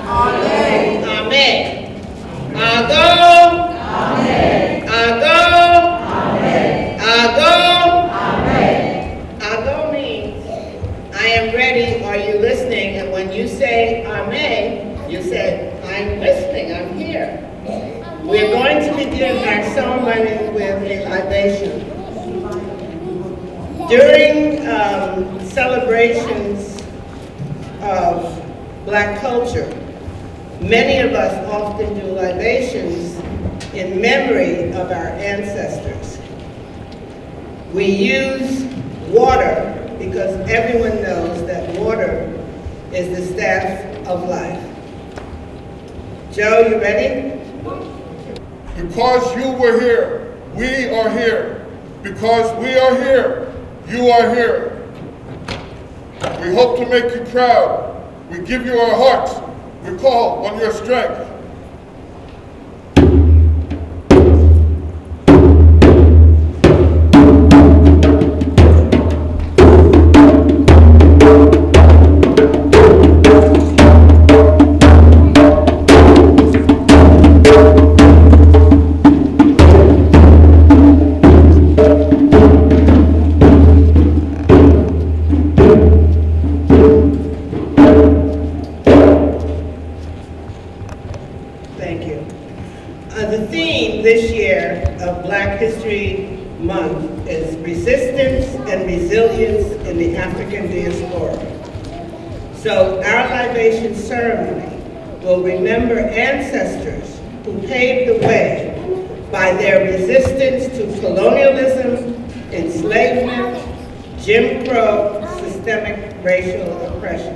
Amen. Amen. Ago. Amen. Ago. Amen. Ago. Amen. Ago means I am ready. Are you listening? And when you say Amen, you said, I'm listening. I'm here. We're going to begin our ceremony with a libation. During celebrations of Black culture, many of us often do libations in memory of our ancestors. We use water because everyone knows that water is the staff of life. Joe, you ready? Because you were here, we are here. Because we are here, you are here. We hope to make you proud. We give you our hearts. We call on your strength. Thank you. The theme this year of Black History Month is resistance and resilience in the African diaspora. So our libation ceremony will remember ancestors who paved the way by their resistance to colonialism, enslavement, Jim Crow, systemic racial oppression.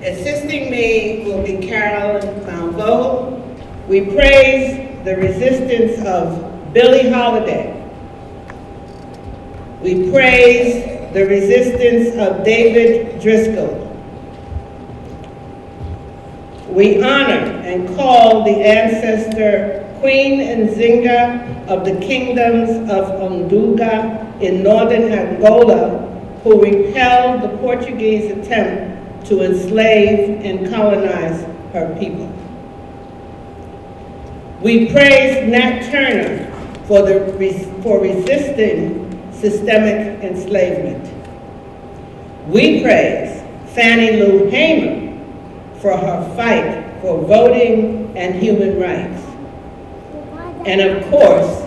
Assisting me will be Carolyn Malveaux. We praise the resistance of Billie Holiday. We praise the resistance of David Driscoll. We honor and call the ancestor Queen Nzinga of the kingdoms of Onduga in northern Angola, who repelled the Portuguese attempt to enslave and colonize her people. We praise Nat Turner for resisting systemic enslavement. We praise Fannie Lou Hamer for her fight for voting and human rights. And of course,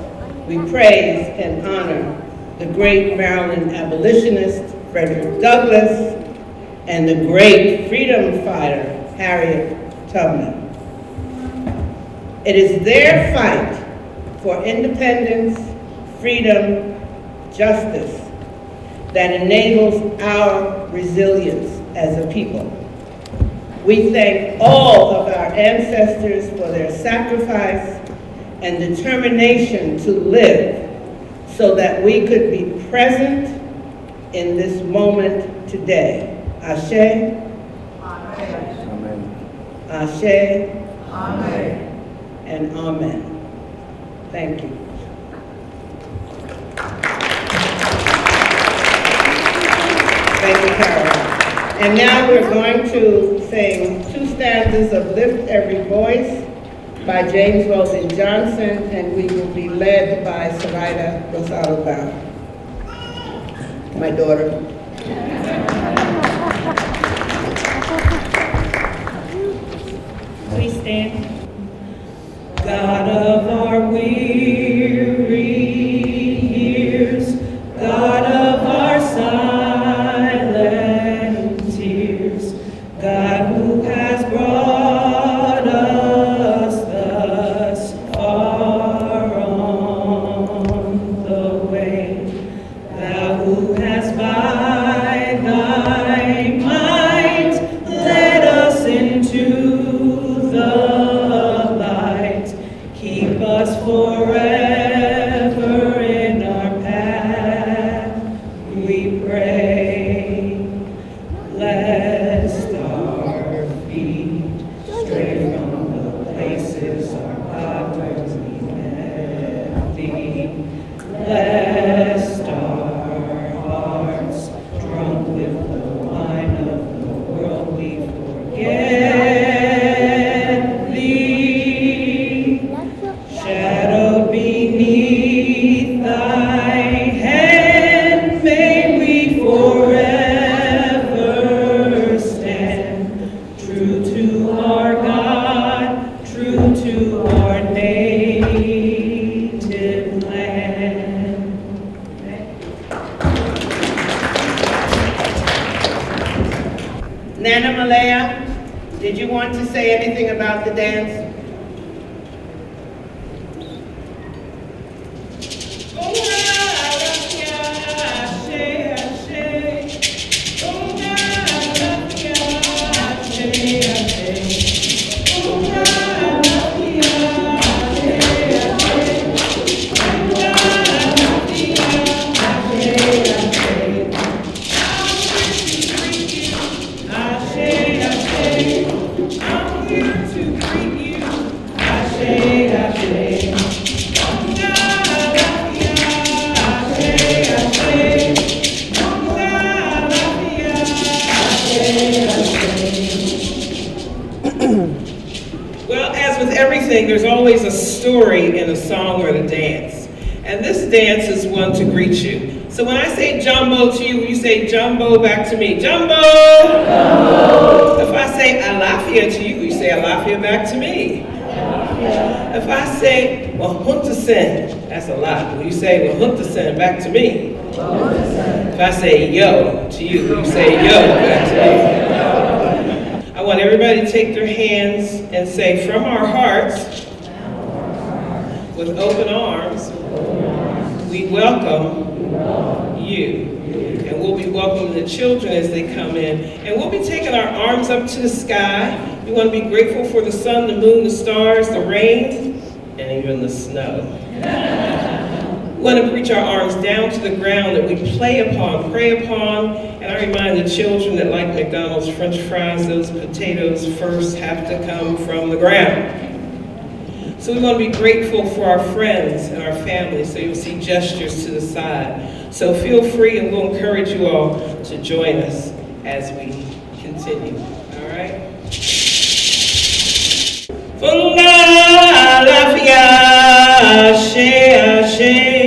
we praise and honor the great Maryland abolitionist Frederick Douglass and the great freedom fighter, Harriet Tubman. It is their fight for independence, freedom, justice that enables our resilience as a people. We thank all of our ancestors for their sacrifice and determination to live so that we could be present in this moment today. Ashe, Amen. Ashe, Amen. and Amen. Thank you. Thank you, Carol. And now we're going to sing 2 stanzas of Lift Every Voice by James Weldon Johnson, and we will be led by Sarita Rosado Brown, my daughter. Please stand. God of our weary years, God of our silent tears, God who has brought us thus far on the way, thou who hast by thy might led us into the light, keep us forever in our path, we pray. Lest our feet stray from the places our God we met thee, lest our hearts drunk with the wine of the world we Nana Malaya, did you want to say anything about the dance? Well, as with everything, there's always a story in a song or a dance. And this dance is one to greet you. So when I say jumbo to you, you say jumbo back to me. Jumbo! Jumbo! If I say alafia to you, you say alafia back to me. Alafia. If I say wahuntasen, that's a lot. When you say wahuntasen back to me. Wahuntasen. If I say yo to you, you say yo back to me. I want everybody to take their hands and say, from our hearts, with open arms, we welcome you. And we'll be welcoming the children as they come in. And we'll be taking our arms up to the sky. We want to be grateful for the sun, the moon, the stars, the rain, and even the snow. We want to reach our arms down to the ground that we play upon, pray upon. And I remind the children that, like McDonald's French fries, those potatoes first have to come from the ground. So we want to be grateful for our friends and our families. So you'll see gestures to the side. So feel free, and we'll encourage you all to join us as we continue. All right? Funga lafia she ashe.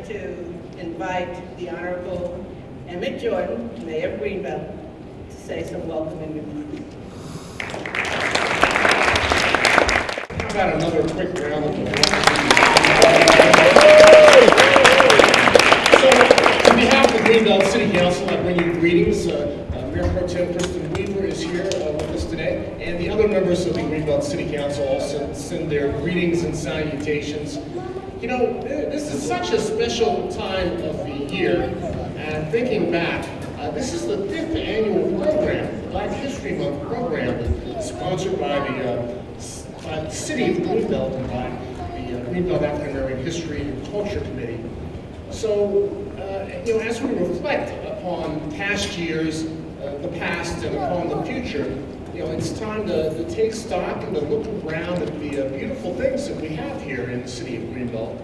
to invite the Honorable Emmett Jordan, Mayor of Greenbelt, to say some welcoming remarks. How about another quick round of applause? So, on behalf of the Greenbelt City Council, I bring you greetings. Mayor Pro Tem Kristen Weaver is here with us today, and the other members of the Greenbelt City Council also send their greetings and salutations. You know, this is such a special time of the year, and thinking back, this is the 5th annual program, Black History Month program, sponsored by the City of Greenbelt and by the Greenbelt African American History and Culture Committee. So, you know, as we reflect upon past years, the past, and upon the future, you know, it's time to take stock and to look around at the beautiful things that we have here in the City of Greenbelt.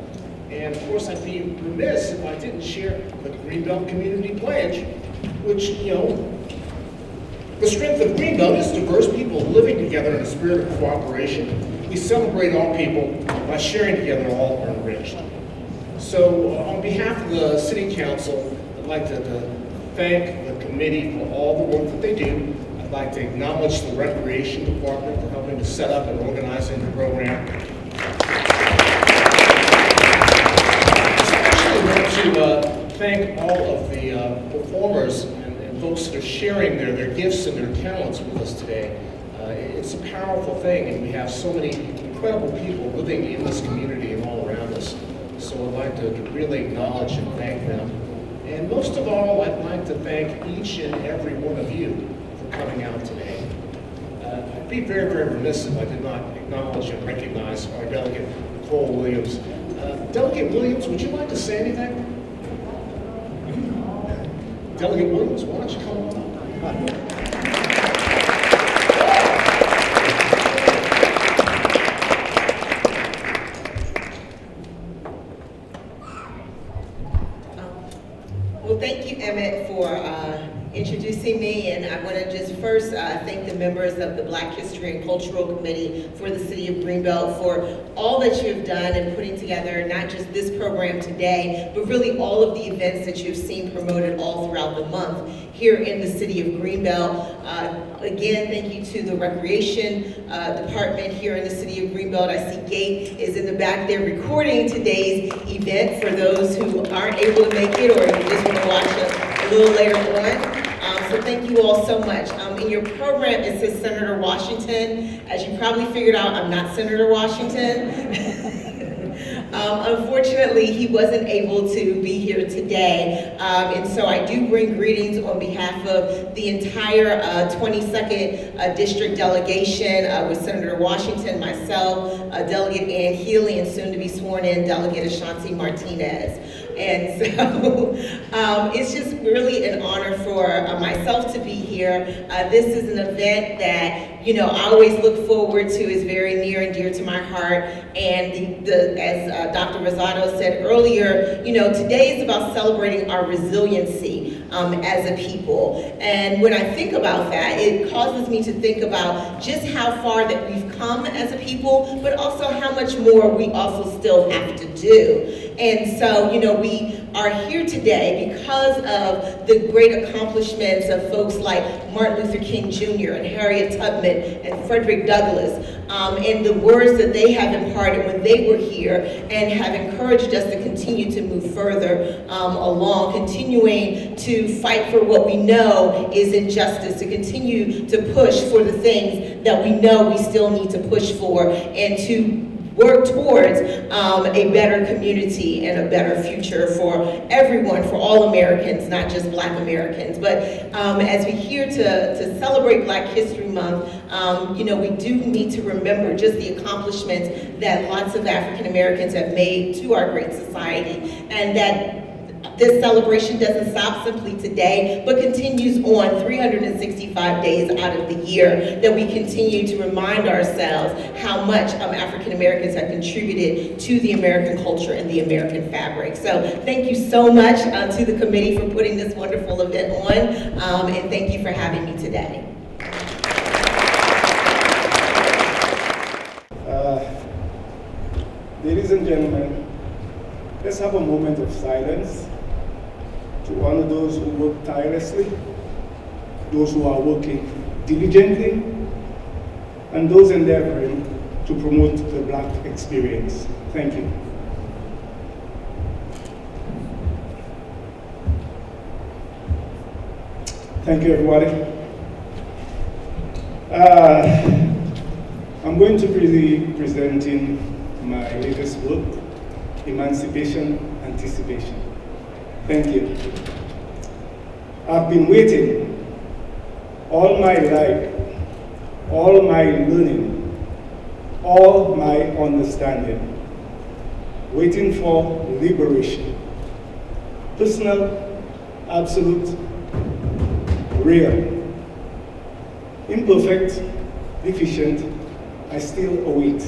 And of course, I'd be remiss if I didn't share the Greenbelt Community Pledge, which, you know, the strength of Greenbelt is diverse people living together in a spirit of cooperation. We celebrate all people by sharing together, all are enriched. So on behalf of the City Council, I'd like to thank the committee for all the work that they do. I'd like to acknowledge the Recreation Department for helping to set up and organizing the program. Especially want to thank all of the performers and folks that are sharing their gifts and their talents with us today. It's a powerful thing, and we have so many incredible people living in this community and all around us. So I'd like to really acknowledge and thank them. And most of all, I'd like to thank each and every one of you for coming out today. I'd be very, very remiss if I did not acknowledge and recognize our delegate, Nicole Williams. Delegate Williams, would you like to say anything? Delegate Williams, why don't you come on up? Well, thank you, Emmett, for introducing me, and I want to just first thank the members of the Black History and Cultural Committee for the City of Greenbelt for all that you have done in putting together not just this program today, but really all of the events that you've seen promoted all throughout the month here in the City of Greenbelt. Again, thank you to the Recreation Department here in the City of Greenbelt. I see Gate is in the back there recording today's event for those who aren't able to make it or you just want to watch it a little later on. So thank you all so much. In your program, it says Senator Washington. As you probably figured out, I'm not Senator Washington. Unfortunately, he wasn't able to be here today, and so I do bring greetings on behalf of the entire 22nd District delegation with Senator Washington, myself, Delegate Ann Healy, and soon to be sworn in Delegate Ashanti Martinez. And so it's just really an honor for myself to be here. This is an event that, you know, I always look forward to, is very near and dear to my heart. And as Dr. Rosado said earlier, you know, today is about celebrating our resiliency as a people. And when I think about that, it causes me to think about just how far that we've come as a people, but also how much more we also still have to do. And so, you know, we are here today because of the great accomplishments of folks like Martin Luther King Jr. and Harriet Tubman and Frederick Douglass, and the words that they have imparted when they were here and have encouraged us to continue to move further along, continuing to fight for what we know is injustice, to continue to push for the things that we know we still need to push for, and to work towards a better community and a better future for everyone, for all Americans, not just Black Americans. But as we're here to celebrate Black History Month, you know, we do need to remember just the accomplishments that lots of African Americans have made to our great society, and that this celebration doesn't stop simply today, but continues on 365 days out of the year, that we continue to remind ourselves how much African Americans have contributed to the American culture and the American fabric. So thank you so much to the committee for putting this wonderful event on, and thank you for having me today. Ladies and gentlemen, Let's have a moment of silence to honor those who work tirelessly, those who are working diligently, and those endeavoring to promote the Black experience. Thank you. Thank you, everybody. I'm going to be presenting my latest book, Emancipation Anticipation. Thank you. I've been waiting all my life, all my learning, all my understanding, waiting for liberation. Personal, absolute, real, imperfect, deficient, I still await.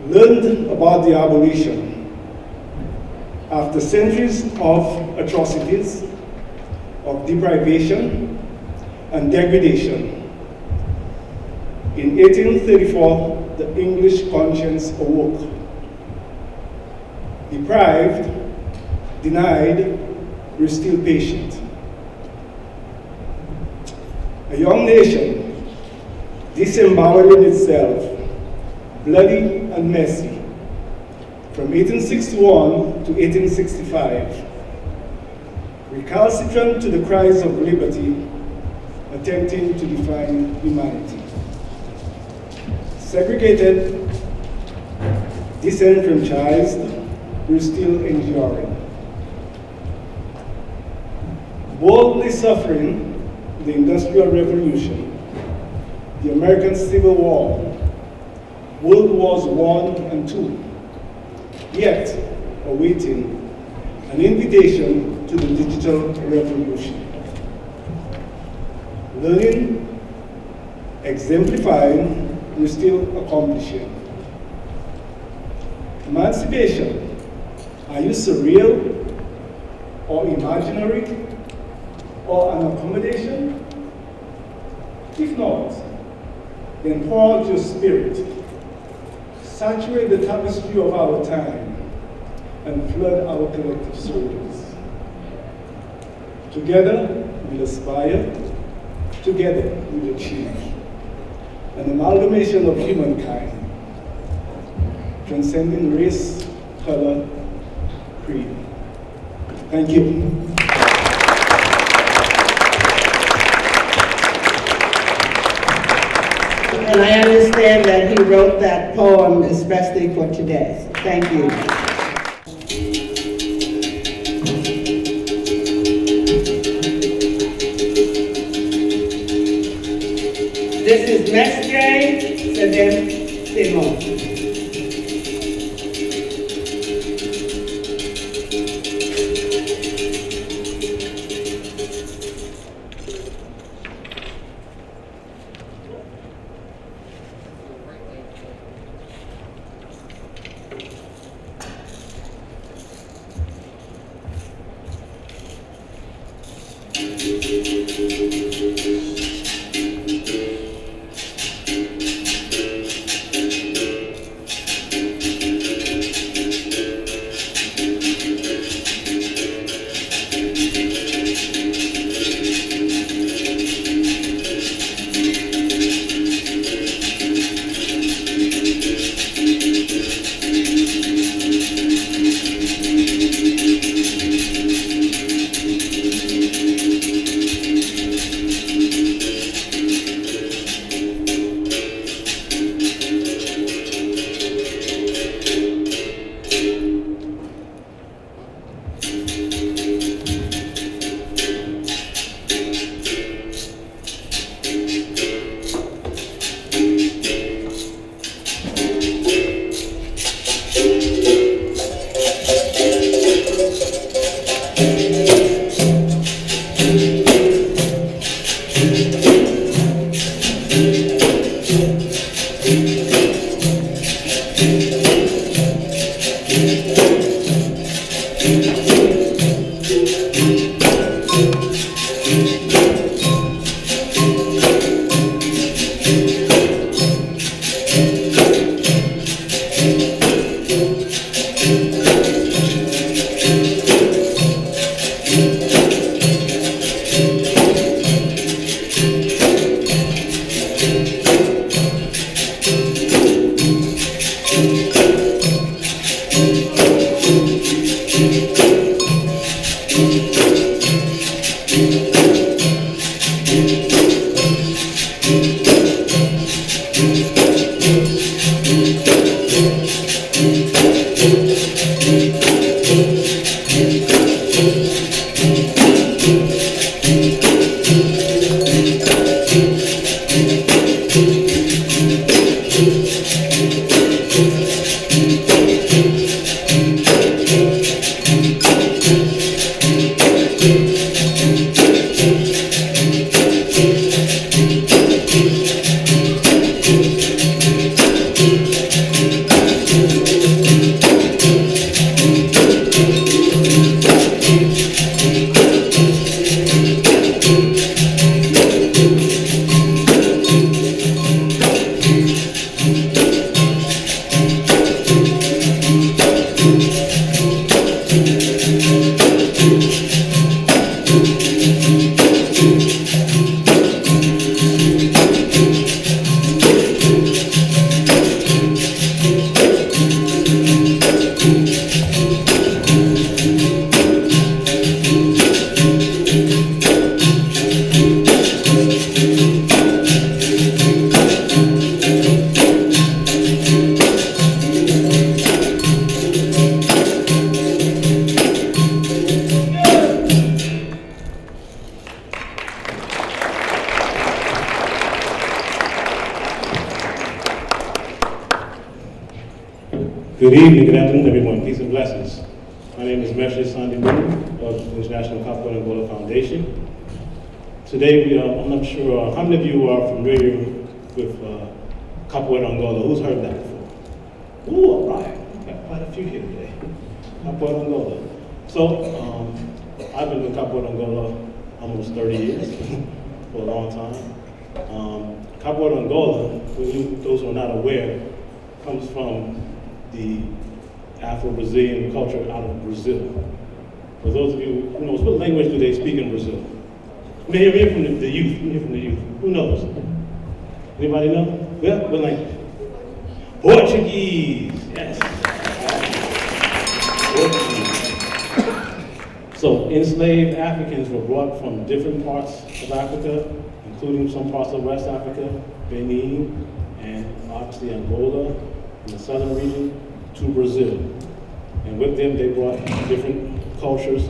Learned about the abolition after centuries of atrocities, of deprivation and degradation. In 1834, the English conscience awoke. Deprived, denied, we're still patient. A young nation, disemboweled in itself, bloody and messy, from 1861 to 1865, recalcitrant to the cries of liberty, attempting to define humanity. Segregated, disenfranchised, we're still enduring. Boldly suffering the Industrial Revolution, the American Civil War, World Wars I and II, yet awaiting an invitation to the digital revolution. Learning, exemplifying, we're still accomplishing. Emancipation, are you surreal or imaginary or an accommodation? If not, then pour out your spirit, saturate the tapestry of our time, and flood our collective souls. Together, we'll aspire, together, we'll achieve an amalgamation of humankind, transcending race, color, creed. Thank you. And I understand that he wrote that poem especially for today. Thank you. This is Mestre Sedem Simon. Good evening, good afternoon, everyone. Peace and blessings. My name is Meshe Sandibu of the International Capoeira Angola Foundation. Today, I'm not sure how many of you are familiar with Capoeira Angola. Who's heard that before? Ooh, all right. We've got quite a few here today. Capoeira Angola. So, I've been with Capoeira Angola almost 30 years, for a long time. Capoeira Angola, for those who are not aware, comes from the Afro-Brazilian culture out of Brazil. For those of you who knows, what language do they speak in Brazil? Let me hear from the youth. Let me hear from the youth. Who knows? Anybody know? Yeah, what language? Portuguese. Yes. Portuguese. So enslaved Africans were brought from different parts of Africa, including some parts of West Africa, Benin, and obviously Angola, in the southern region, to Brazil. And with them, they brought different cultures,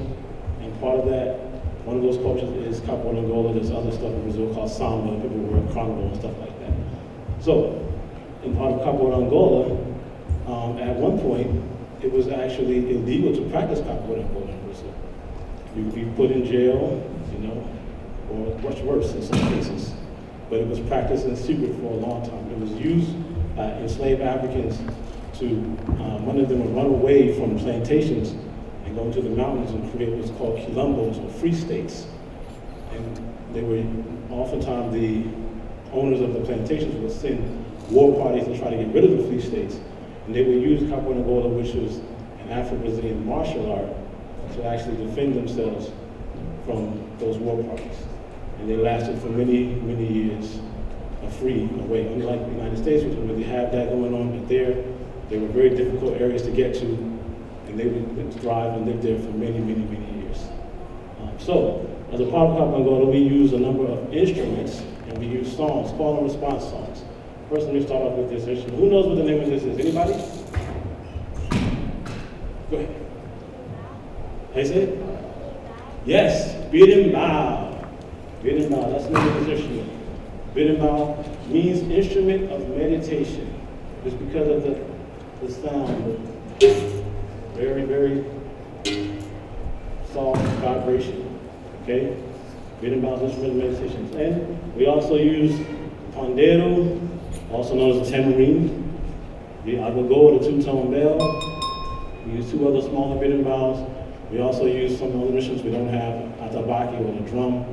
and part of that, one of those cultures is Capoeira Angola. There's other stuff in Brazil called samba, people wear carnival and stuff like that. So, in part of Capoeira Angola, at one point, it was actually illegal to practice Capoeira Angola in Brazil. You would be put in jail, or much worse in some cases. But it was practiced in secret for a long time. It was used by enslaved Africans to, one of them would run away from plantations and go into the mountains and create what's called quilombos, or free states. And they were, oftentimes the owners of the plantations would send war parties to try to get rid of the free states. And they would use Capoeira Angola, which was an Afro-Brazilian martial art, to actually defend themselves from those war parties. And they lasted for many, many years free away. Unlike the United States, which didn't really have that going on, but they were very difficult areas to get to, and they would thrive and live there for many, many, many years. So, as a part of Capoeira Angola, we use a number of instruments, and we use songs, call and response songs. First, let me start off with this instrument. Who knows what the name of this is? Anybody? Go ahead. How you say it? Yes, berimbau. Berimbau, that's the name of this instrument. Berimbau means instrument of meditation. It's because of the sound, very, very soft vibration, okay? Berimbau is instrument of meditation. And we also use pandeiro, also known as a tambourine, the agogo, the two-tone bell. We use two other smaller berimbaus. We also use some other instruments we don't have, atabaki, or the drum,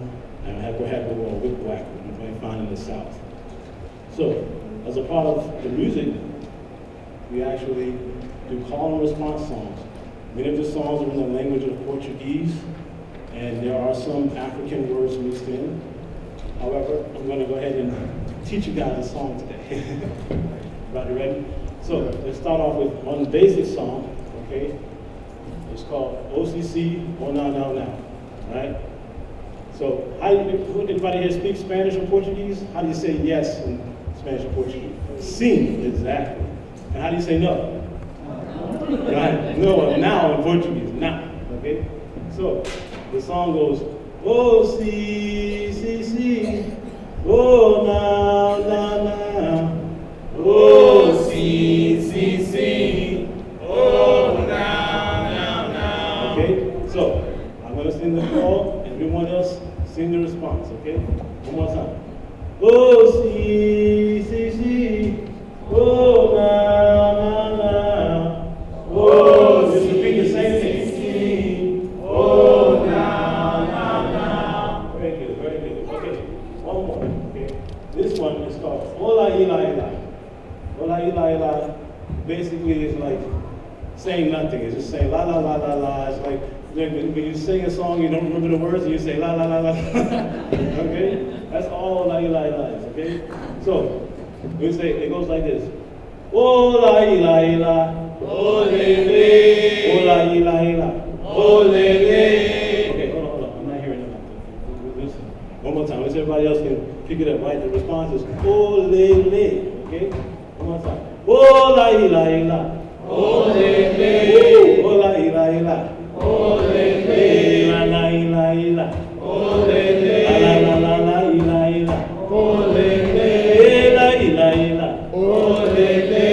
and hepo or whip-whack, you might find in the South. So, as a part of the music, we actually do call and response songs. Many of the songs are in the language of Portuguese, and there are some African words mixed in. However, I'm going to go ahead and teach you guys a song today. Everybody ready? So, let's start off with one basic song. okay? It's called OCC, Oh Now Now Now, right? So, anybody here speak Spanish or Portuguese? How do you say yes in Spanish or Portuguese? Sim, exactly. And how do you say no? Right? No, now in Portuguese, now, okay? So, the song goes, oh, si, si, si, oh, now, now, now, oh, si, si, si, oh, now, now, now. Okay, so, I'm going to sing the call, and everyone else sing the response, okay? One more time. Oh, si, si, si, oh, now, now, now, oh, just repeat the same thing. Oh, now, now, now. Very good, very good. Okay, one more, okay? This one is called Ola Ila Ila. Ola Ila Ila basically is like saying nothing. It's just saying la la la la la. It's like when you sing a song, you don't remember the words, and you say la la la la. Okay? That's all Ola Ila Ila is, okay? So, we say, it goes like this. Ola Ila Ila. Olele. Ola Ila Ila. Olele. Okay, hold on. I'm not hearing nothing. Listen. One more time. Let's everybody else can pick it up, right? The response is olele. Okay? One more time. Ola Ila Ila. Olele. Ola Ila Ila. Olele. La la ila ila. Olele. La la la la ila ila. Olele. La ila ila. Olele.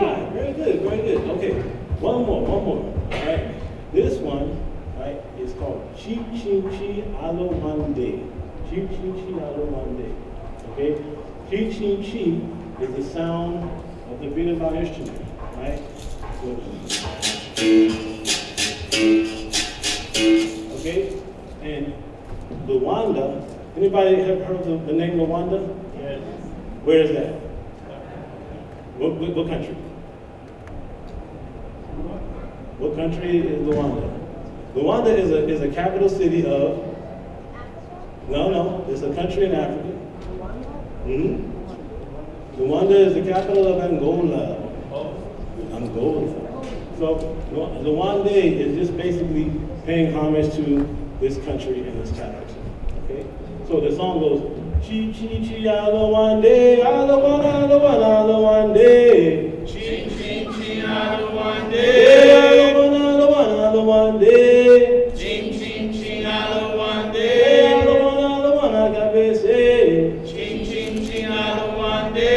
Right, very good, very good. Okay, one more. All right, this one, right, is called Chi Chi Chi Alo Mande. Chi Chi Chi Alo Mande. Okay, Chi Chi Chi is the sound of the beat of our instrument, right? So, okay, and Luanda. Anybody have heard of the name Luanda? Yes. Where is that? What country? What country is Luanda? Luanda is a capital city of. No, it's a country in Africa. Mm-hmm. Luanda is the capital of Angola. Angola. So Luanda is just basically paying homage to this country and its capital. Okay? So the song goes, Chi Chi Chi Alawande, Alawana, Alawana, Alawande. Chi Chi Chi Alawande, Alawana, Alawana, Alawande. Chi Chi Chi Alawande, Alawana, Alawana, Gabese. Chi Chi Chi Alawande.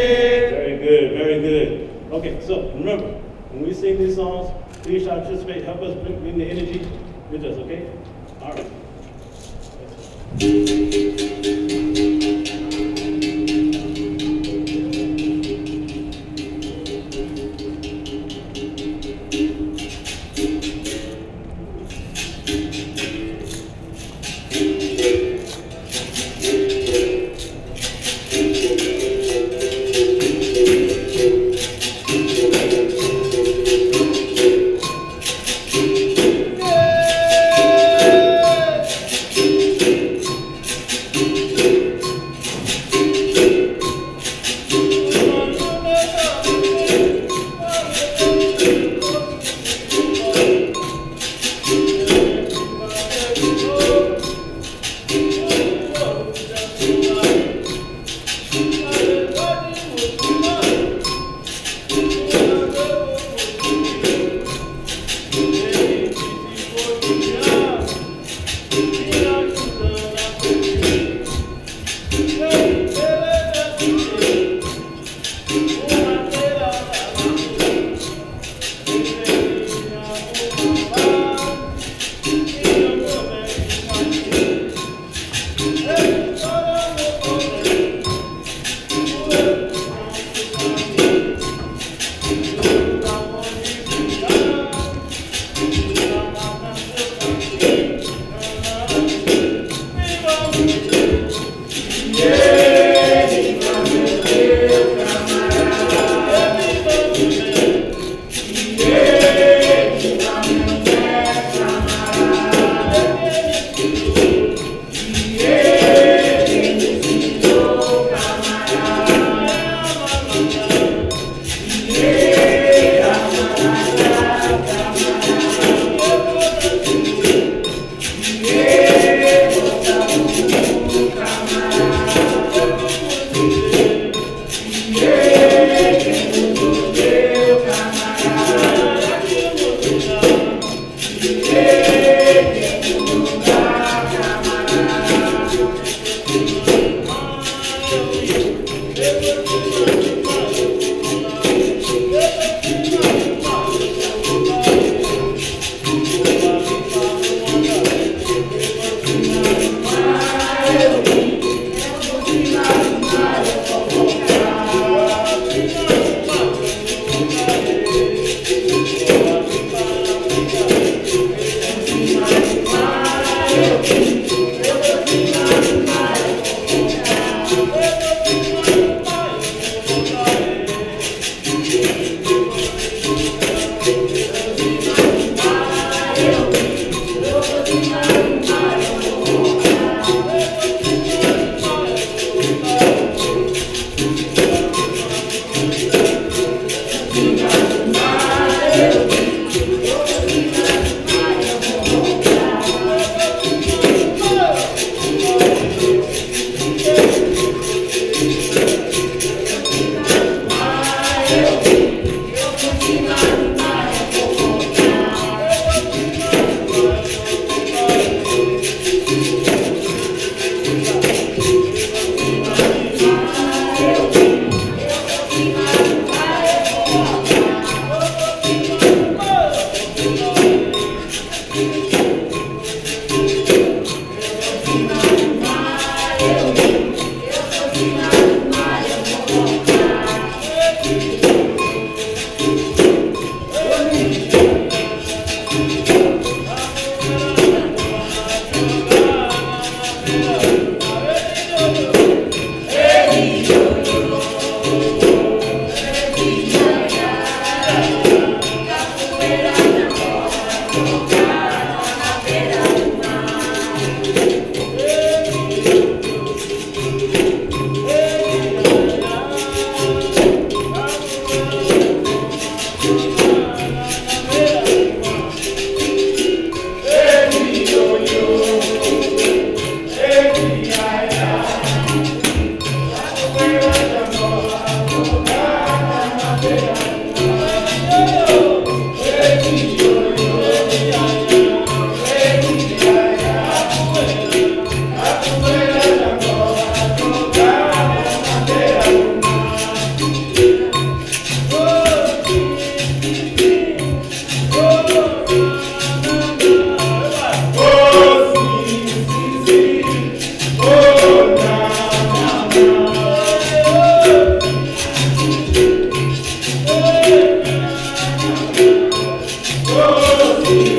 Very good, very good. Okay, so remember, when we sing these songs, please try to participate, help us bring the energy with us, okay? All right. Yeah.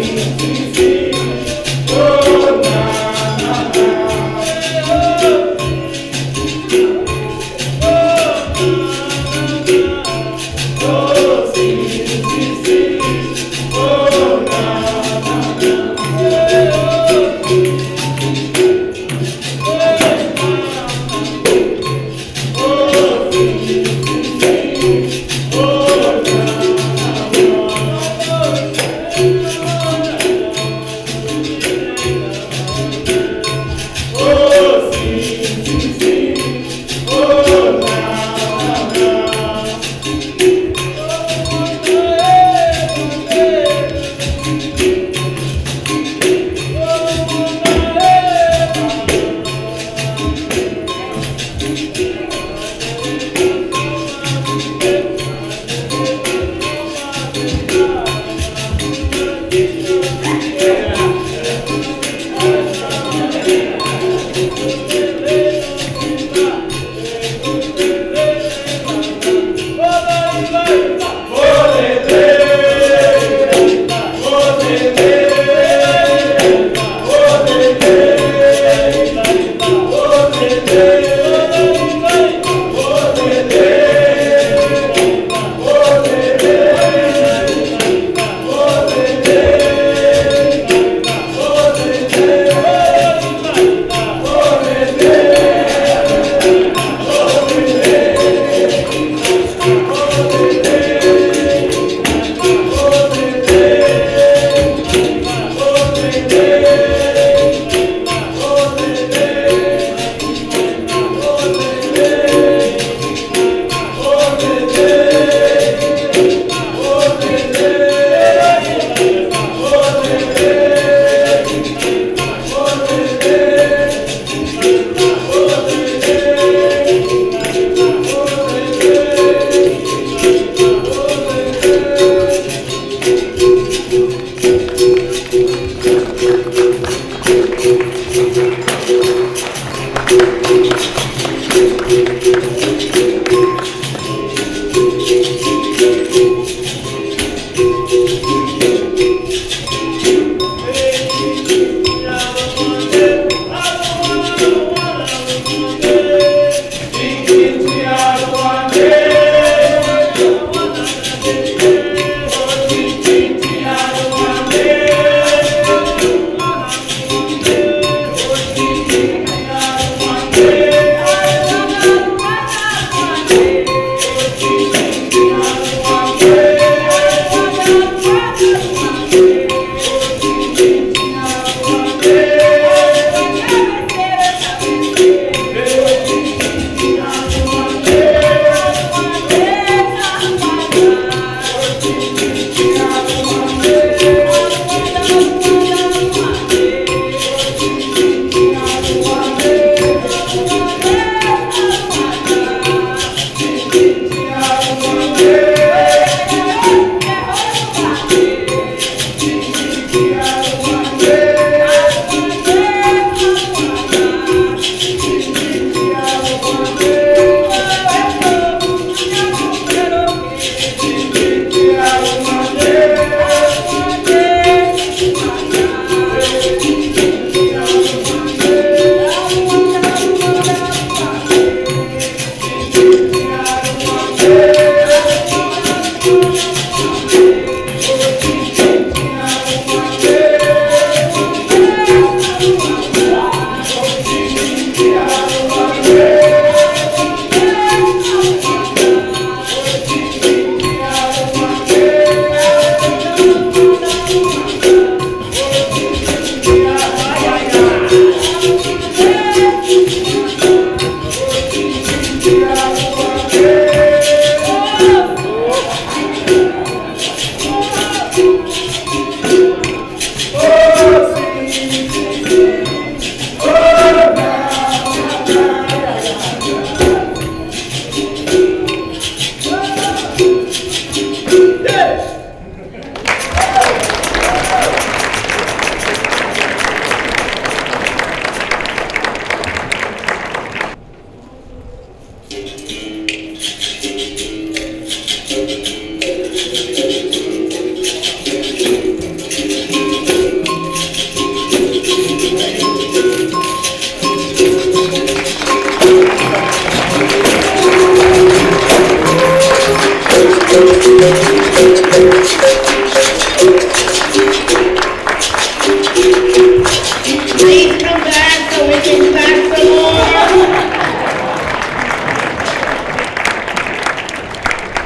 Please come back so we can clap some more.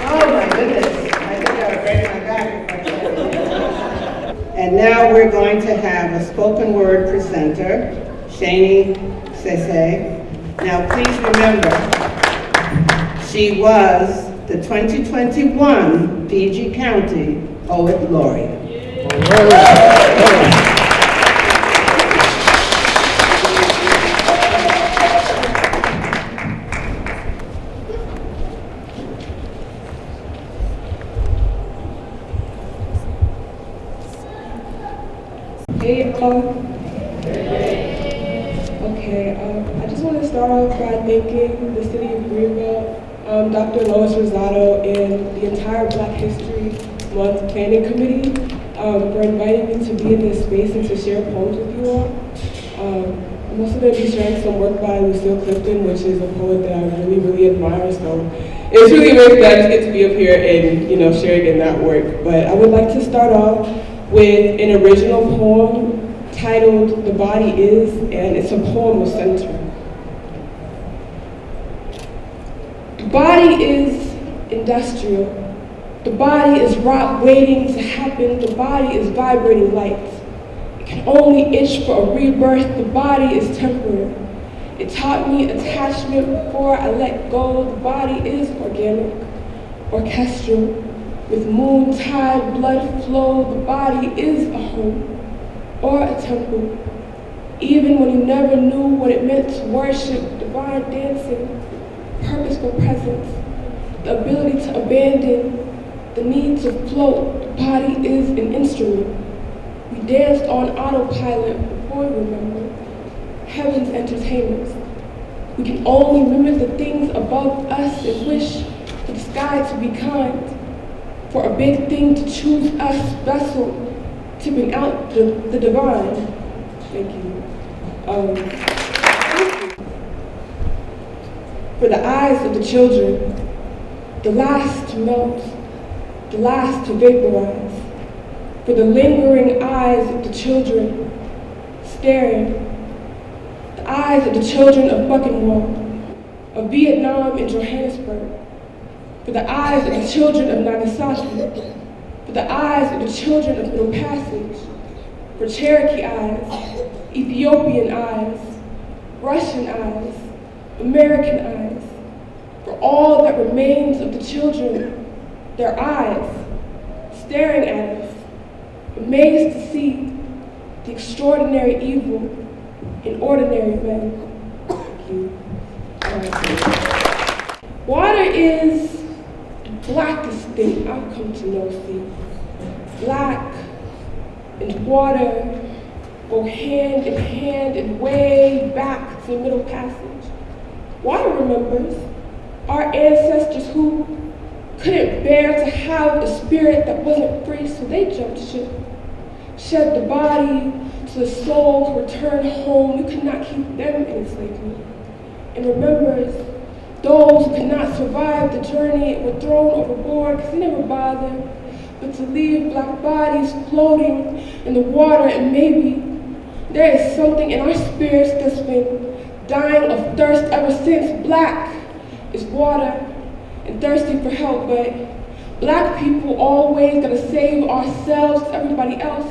Oh my goodness, I think I would break my back if I tried. And now we're going to have a spoken word presenter, Shani Sese. Now please remember, she was the 2021 PG County Poet Laureate. Hey, I just want to start off by thanking the City of Greenbelt, Dr. Lois Rosado, and the entire Black History Month Planning Committee for inviting me to be in this space and to share poems with you all. I'm also going to be sharing some work by Lucille Clifton, which is a poet that I really, really admire. So it's really amazing that I just get to be up here and sharing in that work. But I would like to start off with an original poem titled "The Body Is," and it's a poem of center. The body is industrial. The body is rot waiting to happen. The body is vibrating light. It can only itch for a rebirth. The body is temporary. It taught me attachment before I let go. The body is organic, orchestral, with moon tide, blood flow. The body is a home or a temple. Even when you never knew what it meant to worship, divine dancing, purposeful presence, the ability to abandon, the need to float. The body is an instrument. We danced on autopilot before we remembered. Heaven's entertainers. We can only mimic the things above us and wish for the sky to be kind. For a big thing to choose us, vessel, tipping out the divine. Thank you. For the eyes of the children, the last to melt, the last to vaporize. For the lingering eyes of the children, staring. The eyes of the children of Buchenwald, of Vietnam and Johannesburg. For the eyes of the children of Nagasaki. For the eyes of the children of Middle Passage. For Cherokee eyes, Ethiopian eyes, Russian eyes, American eyes. For all that remains of the children, their eyes, staring at us, amazed to see the extraordinary evil in ordinary men. Thank you. Water is the blackest thing I've come to know, see. Black and water go hand in hand and way back to the Middle Passage. Water remembers our ancestors who couldn't bear to have a spirit that wasn't free, so they jumped ship. Shed the body so the souls returned home. You could not keep them in enslavement. And remembers those who could not survive the journey and were thrown overboard because they never bothered but to leave black bodies floating in the water. And maybe there is something in our spirits that's been dying of thirst ever since. Black is water and thirsty for help, but black people always gotta save ourselves because everybody else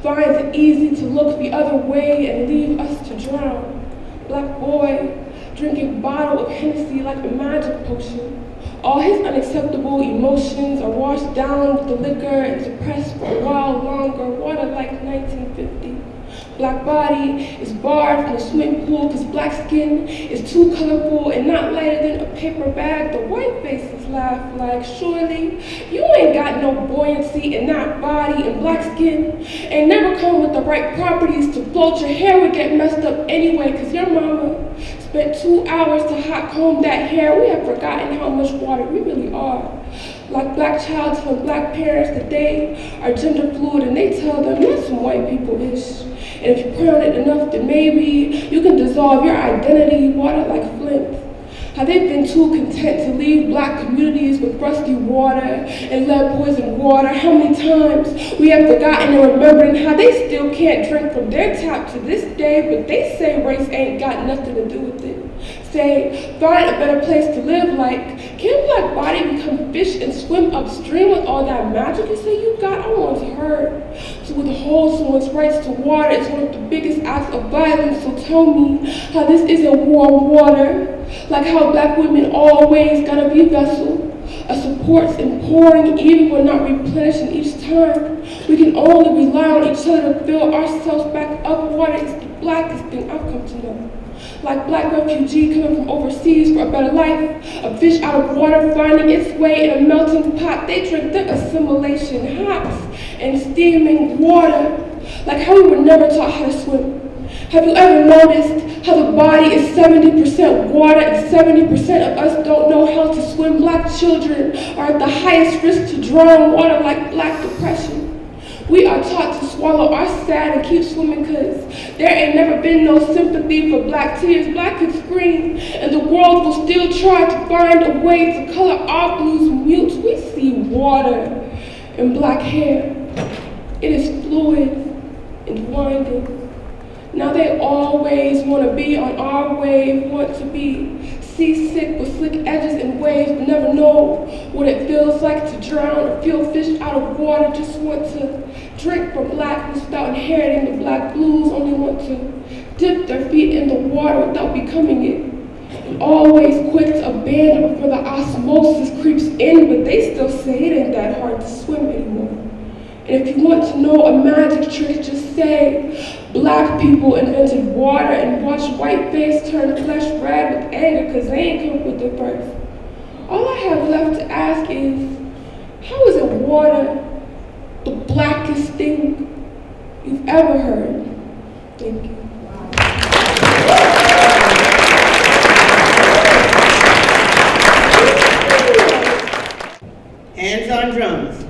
finds it easy to look the other way and leave us to drown. Black boy drinking a bottle of Hennessy like a magic potion. All his unacceptable emotions are washed down with the liquor and suppressed for a while longer. Water like 1950. Black body is barred from the swimming pool because black skin is too colorful and not lighter than a paper bag. The white faces laugh like, surely you ain't got no buoyancy in that body, and black skin ain't never come with the right properties to float. Your hair would get messed up anyway because your mama spent 2 hours to hot comb that hair. We have forgotten how much water we really are. Like black child telling black parents that they are gender fluid, and they tell them that's some white people-ish. And if you pray on it enough, then maybe you can dissolve your identity, water like Flint. How they've been too content to leave black communities with rusty water and lead poisoned water. How many times we have forgotten and remembering how they still can't drink from their tap to this day, but they say race ain't got nothing to do with it. Say, find a better place to live, like, can black body become fish and swim upstream with all that magic you say you got? I once heard. To withhold someone's rights to water is one of the biggest acts of violence, so tell me how this isn't war on water. Like how black women always gotta be a vessel, a supports and pouring even when not replenishing each time. We can only rely on each other to fill ourselves back up. Water is the blackest thing I've come to know. Like black refugee coming from overseas for a better life, a fish out of water finding its way in a melting pot. They drink their assimilation hot and steaming water. Like how we were never taught how to swim. Have you ever noticed how the body is 70% water and 70% of us don't know how to swim? Black children are at the highest risk to drown in water like black depression. We are taught to swallow our sad and keep swimming because there ain't never been no sympathy for black tears. Black could scream and the world will still try to find a way to color our blues mute. We see water in black hair. It is fluid and winding. Now they always want to be on our wave, want to be seasick with slick edges and waves, but never know what it feels like to drown or feel fish out of water. Just want to drink from blackness without inheriting the black blues, only want to dip their feet in the water without becoming it. And always quick to abandon before the osmosis creeps in, but they still say it ain't that hard to swim anymore. And if you want to know a magic trick, just say, black people invented water and watch white face turn flesh red with anger because they ain't come with it first. All I have left to ask is, how is it water the blackest thing you've ever heard? Thank you. Hands on drums.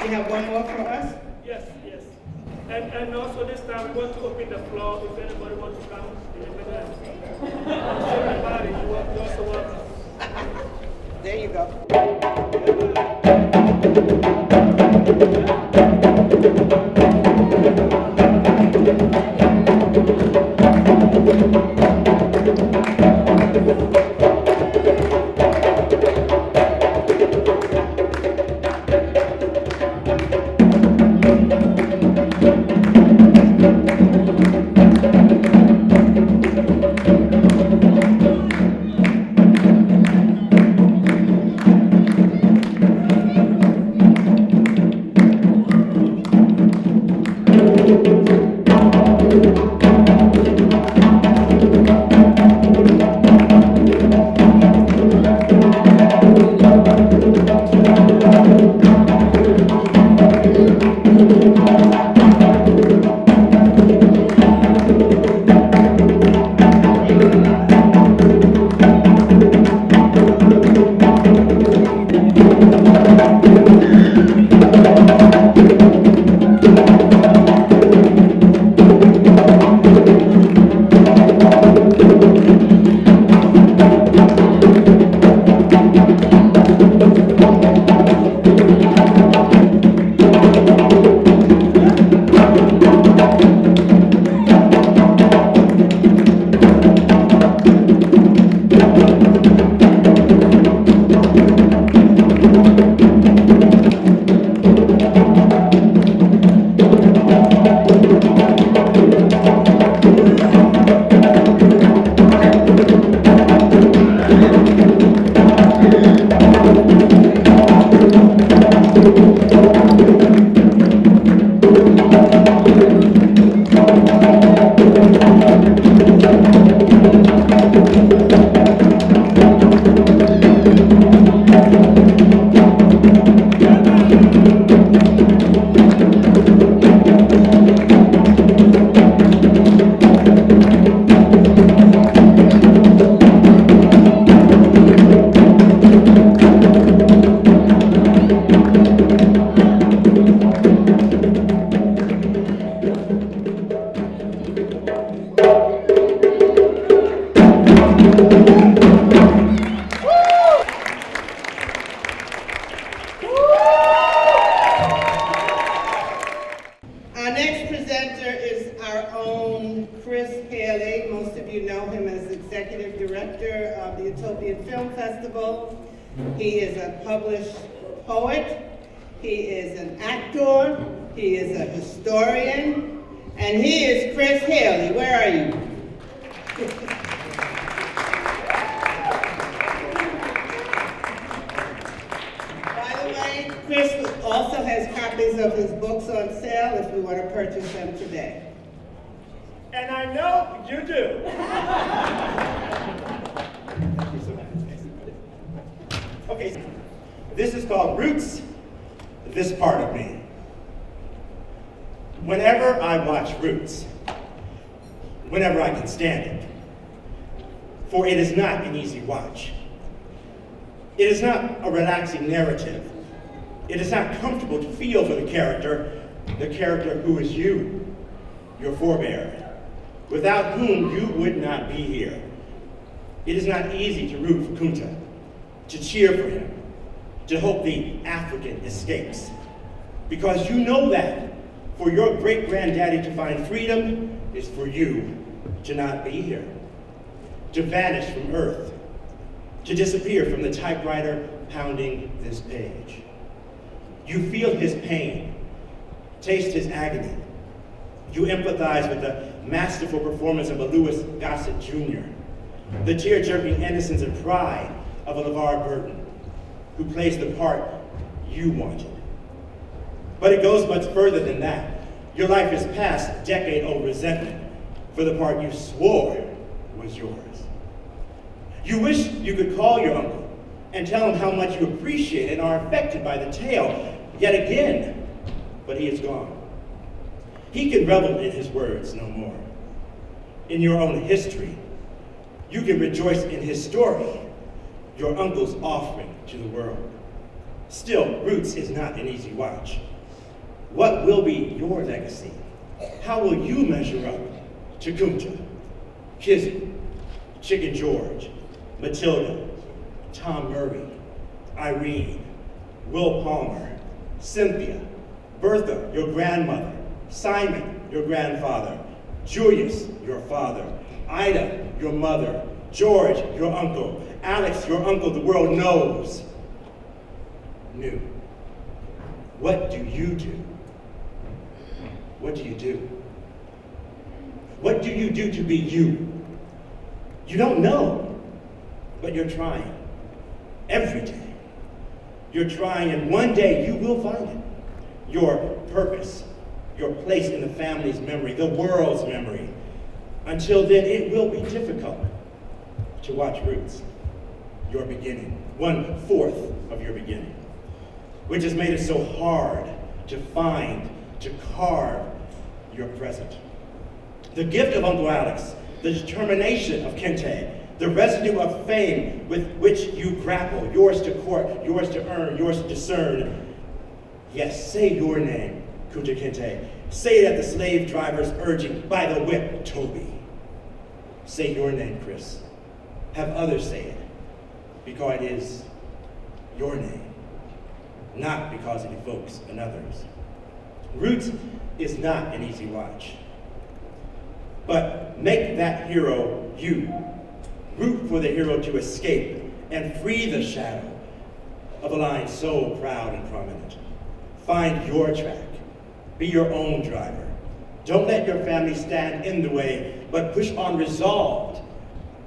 You have one more for us? Yes, yes. And also this time we want to open the floor if anybody wants to come. Everybody, you're also welcome. There you go. Our next presenter is our own Chris Haley. Most of you know him as Executive Director of the Utopian Film Festival. He is a published poet, he is an actor, he is a historian, and he is Chris Haley. Where are you? By the way, Chris also has copies of his books on sale if you want to purchase them today. And I know you do. Thank you so much. Okay, this is called Roots, This Part of Me. Whenever I watch Roots, whenever I can stand it, for it is not an easy watch. It is not a relaxing narrative. It is not comfortable to feel for the character who is you, your forebear, without whom you would not be here. It is not easy to root for Kunta, to cheer for him, to hope the African escapes. Because you know that for your great-granddaddy to find freedom is for you to not be here, to vanish from Earth, to disappear from the typewriter pounding this page. You feel his pain, taste his agony. You empathize with the masterful performance of a Louis Gossett Jr., the tear-jerking innocence and pride of a LeVar Burton, who plays the part you wanted. But it goes much further than that. Your life is past decade-old resentment for the part you swore was yours. You wish you could call your uncle and tell him how much you appreciate and are affected by the tale yet again, but he is gone. He can revel in his words no more. In your own history, you can rejoice in his story, your uncle's offering to the world. Still, Roots is not an easy watch. What will be your legacy? How will you measure up to Kunta, Kizzy, Chicken George, Matilda, Tom Murray, Irene, Will Palmer, Cynthia, Bertha, your grandmother, Simon, your grandfather, Julius, your father, Ida, your mother, George, your uncle, Alex, your uncle the world knows, knew. What do you do? What do you do? What do you do to be you? You don't know, but you're trying. Every day. You're trying, and one day you will find it. Your purpose, your place in the family's memory, the world's memory. Until then, it will be difficult to watch Roots, your beginning, 1/4 of your beginning, which has made it so hard to find, to carve your present. The gift of Uncle Alex, the determination of Kente, the residue of fame with which you grapple, yours to court, yours to earn, yours to discern. Yes, say your name, Kunta Kinte. Say it at the slave driver's urging, by the whip, Toby. Say your name, Chris. Have others say it, because it is your name, not because it evokes another's. Roots is not an easy watch, but make that hero you. Root for the hero to escape and free the shadow of a line so proud and prominent. Find your track. Be your own driver. Don't let your family stand in the way, but push on resolved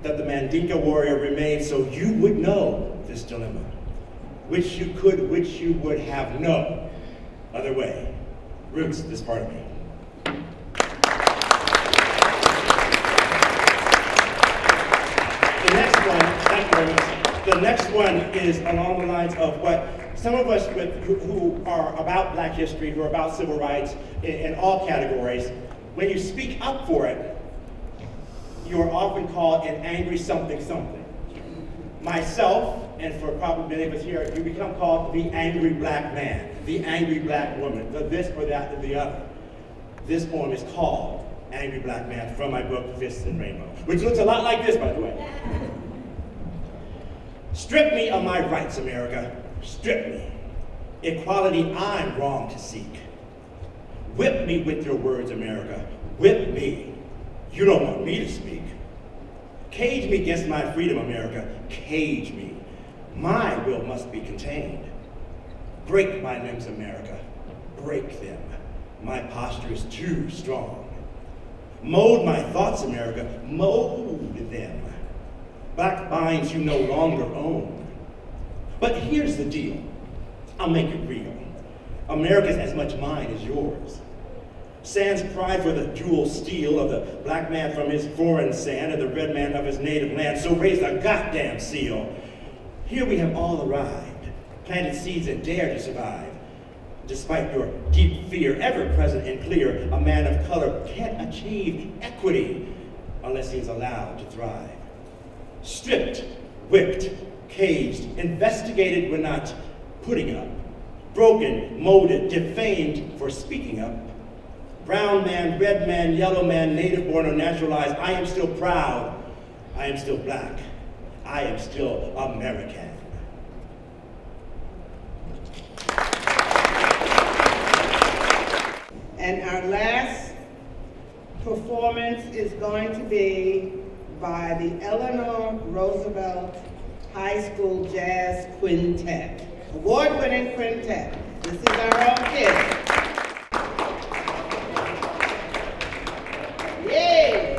that the Mandinka warrior remains so you would know this dilemma, which you could, which you would have no other way. Roots, this part of me. The next one is along the lines of what some of us who are about Black history, who are about civil rights in all categories, when you speak up for it, you are often called an angry something something. Myself, and for probably many of us here, you become called the angry Black man, the angry Black woman, the this or that or the other. This poem is called Angry Black Man from my book, Fists and Rainbow, which looks a lot like this, by the way. Strip me of my rights, America. Strip me. Equality I'm wrong to seek. Whip me with your words, America. Whip me. You don't want me to speak. Cage me against my freedom, America. Cage me. My will must be contained. Break my limbs, America. Break them. My posture is too strong. Mold my thoughts, America. Mold them. Black minds you no longer own. But here's the deal. I'll make it real. America's as much mine as yours. Sans pride for the dual steel of the black man from his foreign sand and the red man of his native land, so raise the goddamn seal. Here we have all arrived, planted seeds and dared to survive. Despite your deep fear, ever present and clear, a man of color can't achieve equity unless he is allowed to thrive. Stripped, whipped, caged, investigated when not putting up, broken, molded, defamed for speaking up. Brown man, red man, yellow man, native born or naturalized, I am still proud. I am still Black. I am still American. And our last performance is going to be by the Eleanor Roosevelt High School Jazz Quintet, award-winning quintet. This is our own kid. Yay!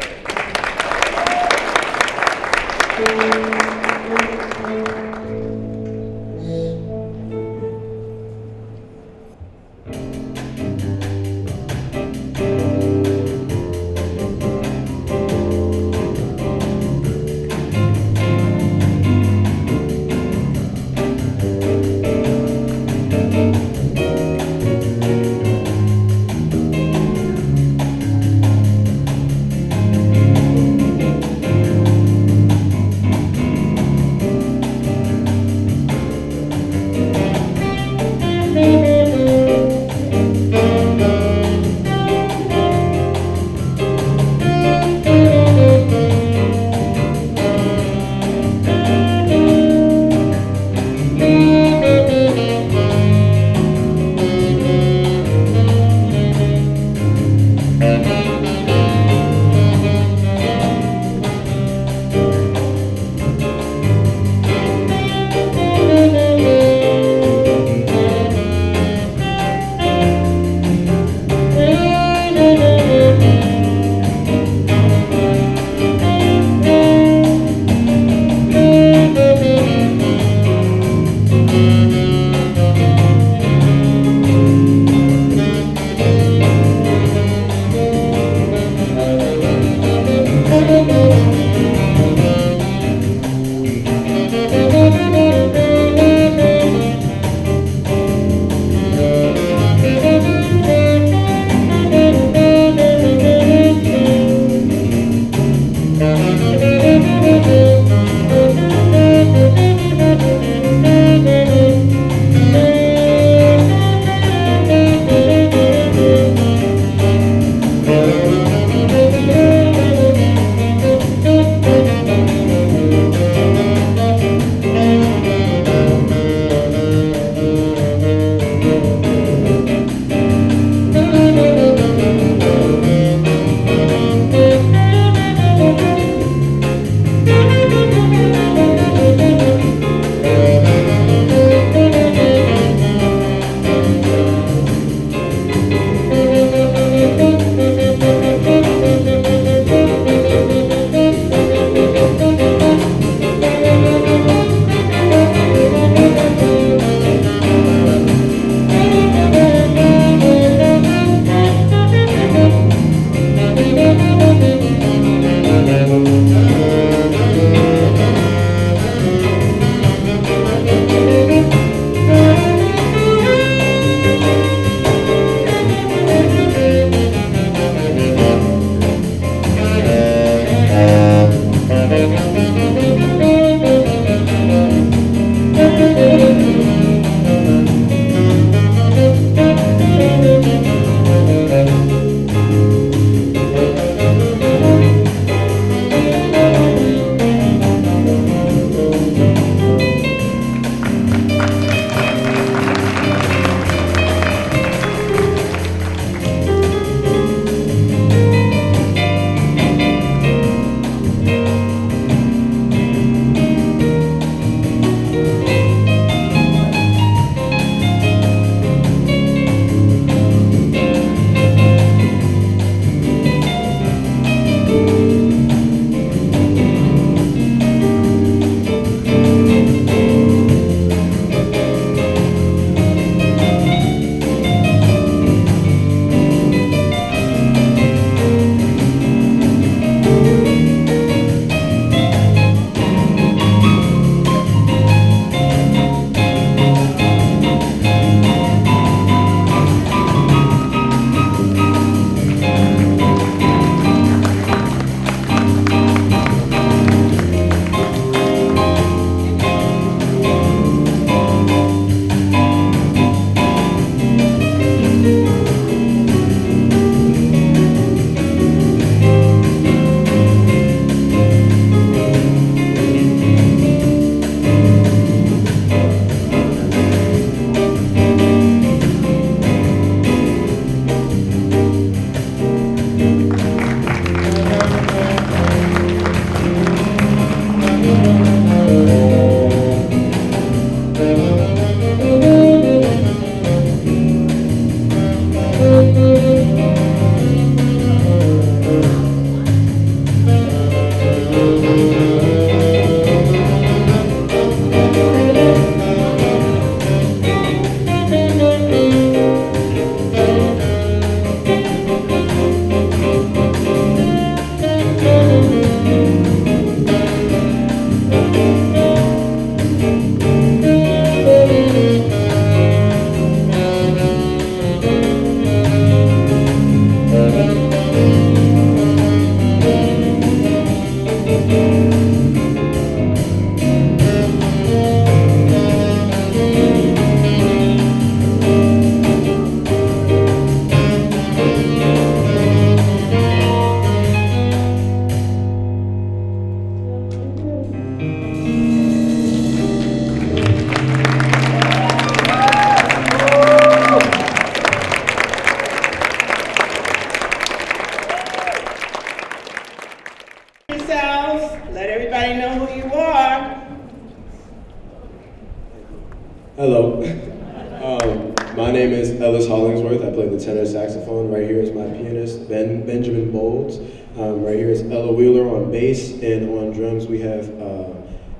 playing the tenor saxophone. Right here is my pianist, Benjamin Bowles. Right here is Ella Wheeler on bass, and on drums we have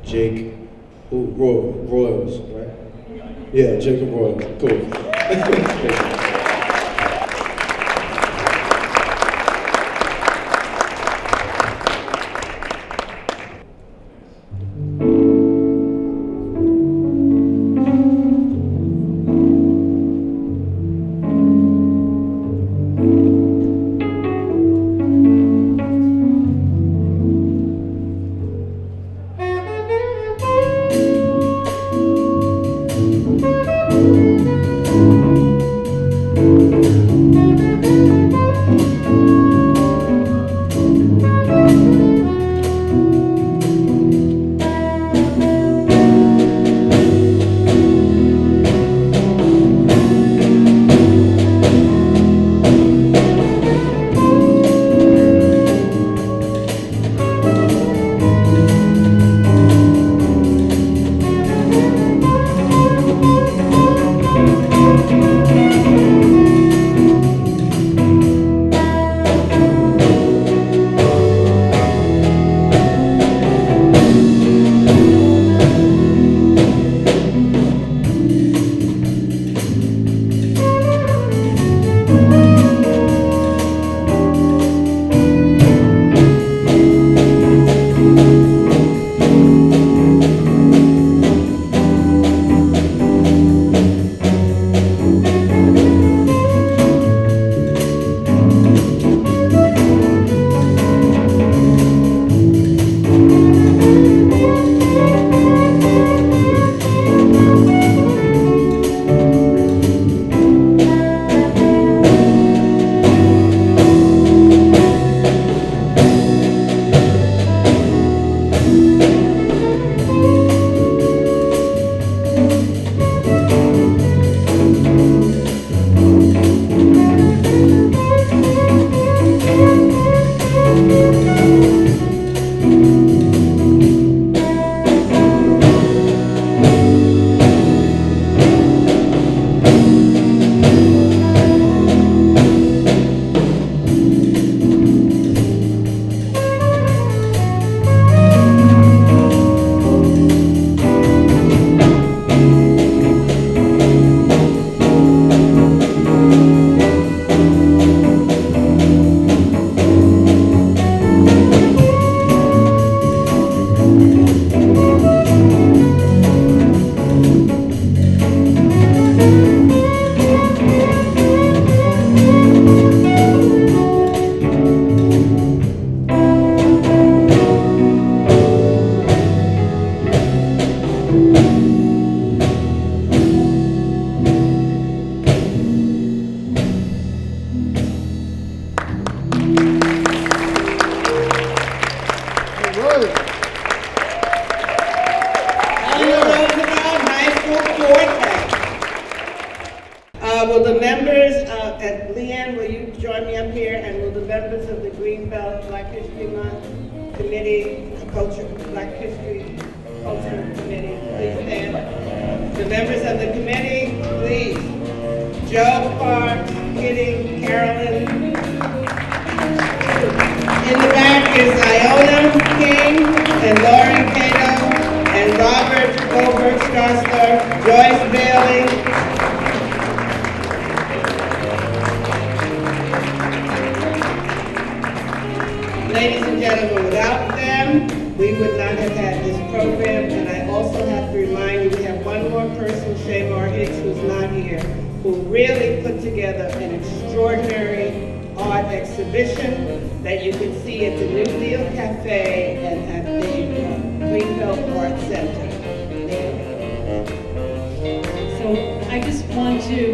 Jake Royals, right? Yeah, Jacob Royals. Cool. Will the members, and Leanne, will you join me up here? And will the members of the Greenbelt Black History Month Committee, Culture, Black History Culture Committee, please stand? The members of the committee, please. Joe Parks, Kitty, Carolyn. In the back is Iona King and Lauren Cato and Robert Goldberg Strassler, Joyce Bailey. Ladies and gentlemen, without them, we would not have had this program. And I also have to remind you, we have one more person, Shamar Hicks, who's not here, who really put together an extraordinary art exhibition that you can see at the New Deal Cafe and at the Greenbelt Art Center. So I just want to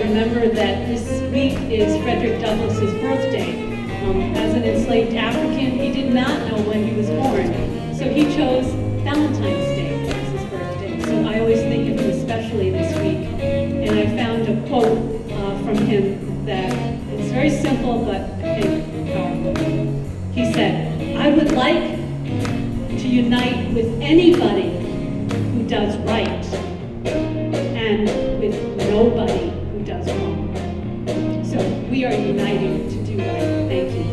remember that this week is Frederick Douglass's birthday. As an enslaved African, he did not know when he was born, so he chose Valentine's Day as his birthday. So I always think of him especially this week. And I found a quote from him that is very simple, but I think powerful. He said, "I would like to unite with anybody who does right and with nobody who does wrong." we are united to do right. Thank you.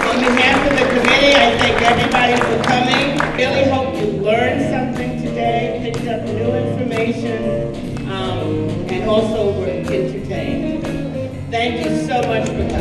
On behalf of the committee, I thank everybody for coming. Really hope you learned something today, picked up new information, and also were entertained. Thank you so much for coming.